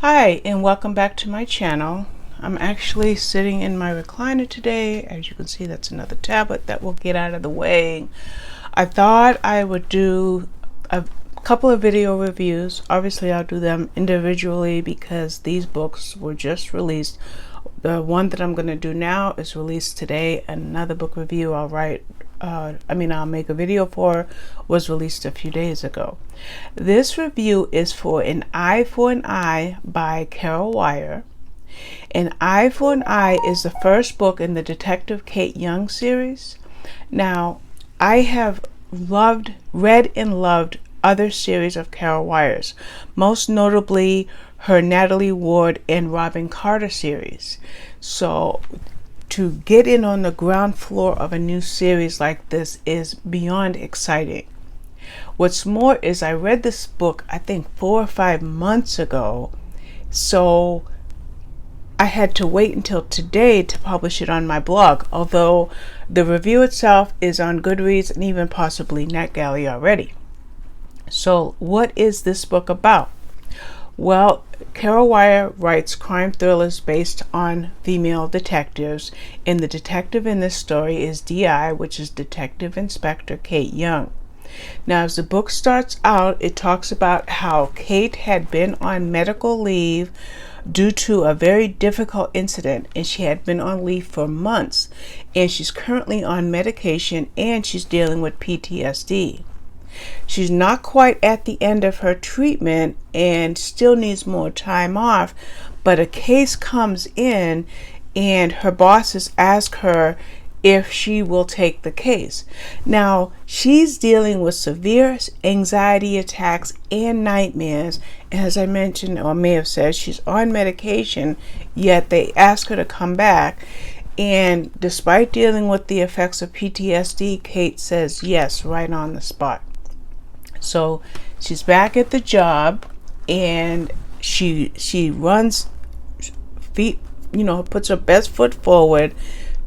Hi, and welcome back to my channel. I'm actually sitting in my recliner today. As you can see, that's another tablet that will get out of the way. I thought I would do a couple of video reviews. Obviously, I'll do them individually because these books were just released. The one that I'm going to do now is released today. Another book review I'll make a video for was released a few days ago. This review is for An Eye for an Eye by Carol Wire. An Eye for an Eye is the first book in the Detective Kate Young series. Now, I have read and loved other series of Carol Wire's, most notably her Natalie Ward and Robin Carter series. So to get in on the ground floor of a new series like this is beyond exciting. What's more is I read this book, I think 4 or 5 months ago, so I had to wait until today to publish it on my blog, although the review itself is on Goodreads and even possibly NetGalley already. So what is this book about? Well, Carol Wire writes crime thrillers based on female detectives, and the detective in this story is DI, which is Detective Inspector Kate Young. Now, as the book starts out, it talks about how Kate had been on medical leave due to a very difficult incident, and she had been on leave for months, and she's currently on medication and she's dealing with PTSD. She's not quite at the end of her treatment and still needs more time off, but a case comes in and her bosses ask her if she will take the case. Now, she's dealing with severe anxiety attacks and nightmares. As I mentioned, or may have said, she's on medication, yet they ask her to come back. And despite dealing with the effects of PTSD, Kate says yes right on the spot. So she's back at the job and she runs puts her best foot forward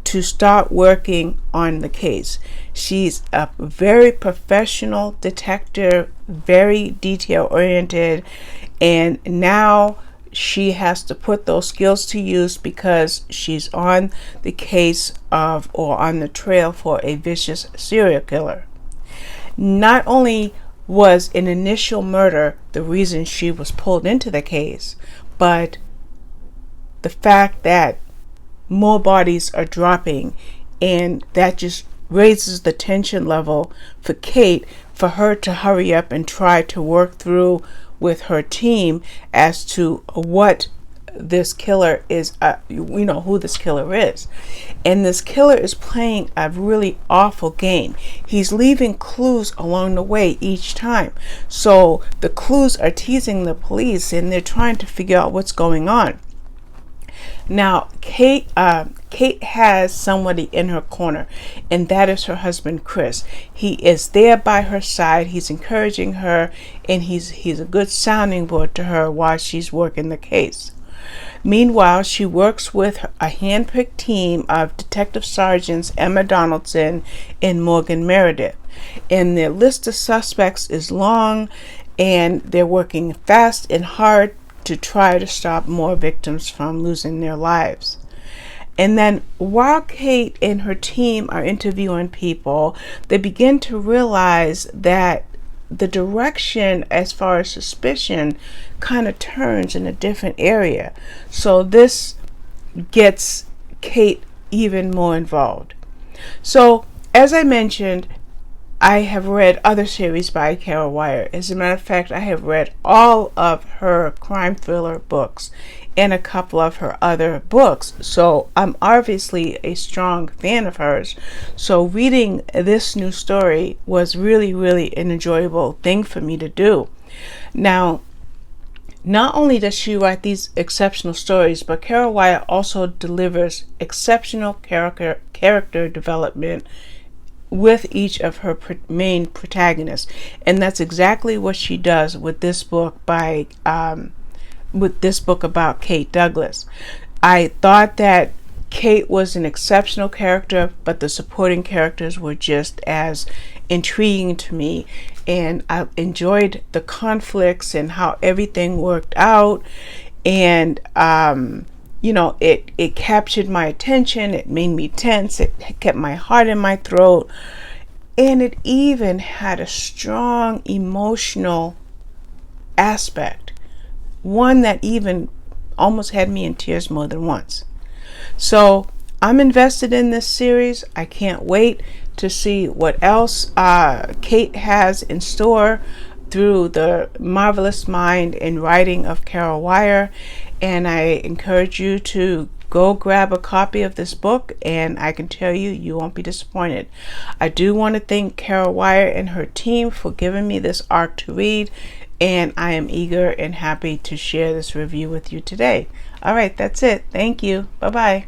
to start working on the case. She's a very professional detective, very detail oriented, and now she has to put those skills to use because she's on the case or on the trail for a vicious serial killer. Not only was an initial murder the reason she was pulled into the case, but the fact that more bodies are dropping, and that just raises the tension level for Kate, for her to hurry up and try to work through with her team as to what this killer is, who this killer is. And this killer is playing a really awful game. He's leaving clues along the way each time. So the clues are teasing the police and they're trying to figure out what's going on. Now, Kate has somebody in her corner, and that is her husband, Chris. He is there by her side. He's encouraging her, and he's a good sounding board to her while she's working the case. Meanwhile, she works with a hand-picked team of Detective Sergeants Emma Donaldson and Morgan Meredith. And their list of suspects is long, and they're working fast and hard to try to stop more victims from losing their lives. And then while Kate and her team are interviewing people, they begin to realize that the direction as far as suspicion kind of turns in a different area. So this gets Kate even more involved. So as I mentioned, I have read other series by Carol Wire. As a matter of fact, I have read all of her crime thriller books and a couple of her other books. So I'm obviously a strong fan of hers. So reading this new story was really, really an enjoyable thing for me to do. Now, not only does she write these exceptional stories, but Carol Wire also delivers exceptional character development with each of her main protagonists, and that's exactly what she does with this book about Kate Douglas. I thought that Kate was an exceptional character, but the supporting characters were just as intriguing to me, and I enjoyed the conflicts and how everything worked out. And it captured my attention. It made me tense. It kept my heart in my throat. And it even had a strong emotional aspect, one that even almost had me in tears more than once. So I'm invested in this series. I can't wait to see what else Kate has in store through the marvelous mind and writing of Carol Wire. And I encourage you to go grab a copy of this book, and I can tell you, you won't be disappointed. I do want to thank Carol Wire and her team for giving me this arc to read, and I am eager and happy to share this review with you today. All right, that's it. Thank you. Bye-bye.